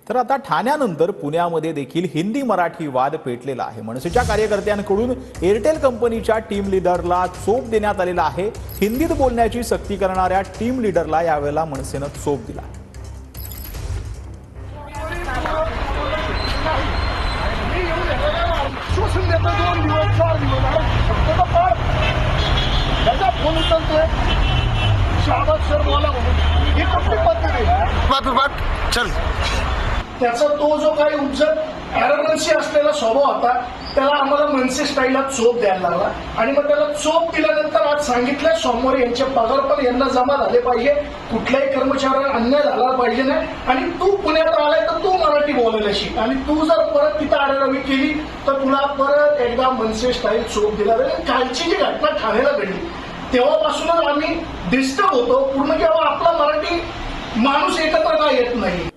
तर आता ठाण्यानंतर पुण्यामध्ये देखील हिंदी मराठी वाद पेटलेला आहे। मनसेच्या कार्यकर्त्यांकडून एअरटेल कंपनीच्या टीम लीडरला चोप देण्यात आलेला आहे। हिंदीत बोलण्याची सक्ती करणाऱ्या टीम लीडरला यावेळेला मनसेने चोप दिला। त्याचा तो जो काही उज्जत ॲरोगन्सी असलेला स्वभाव होता त्याला आम्हाला मनसे स्टाईलला चोप द्यायला लागला आणि मग त्याला चोप दिल्यानंतर आज सांगितलं सोमवारी यांचे पगार पण यांना जमा झाले पाहिजे, कुठल्याही कर्मचाऱ्याला अन्याय झाला पाहिजे नाही आणि तू पुण्यात आलाय तर तू मराठी बोलायला शिक आणि तू जर परत तिथं आरेरावी केली तर तुला परत एकदा मनसे स्टाईल चोप दिला जाईल। कालची जी घटना ठाण्याला घडली तेव्हापासूनच आम्ही डिस्टर्ब होतो पूर्ण, जेव्हा आपला मराठी माणूस एकत्र का येत नाही।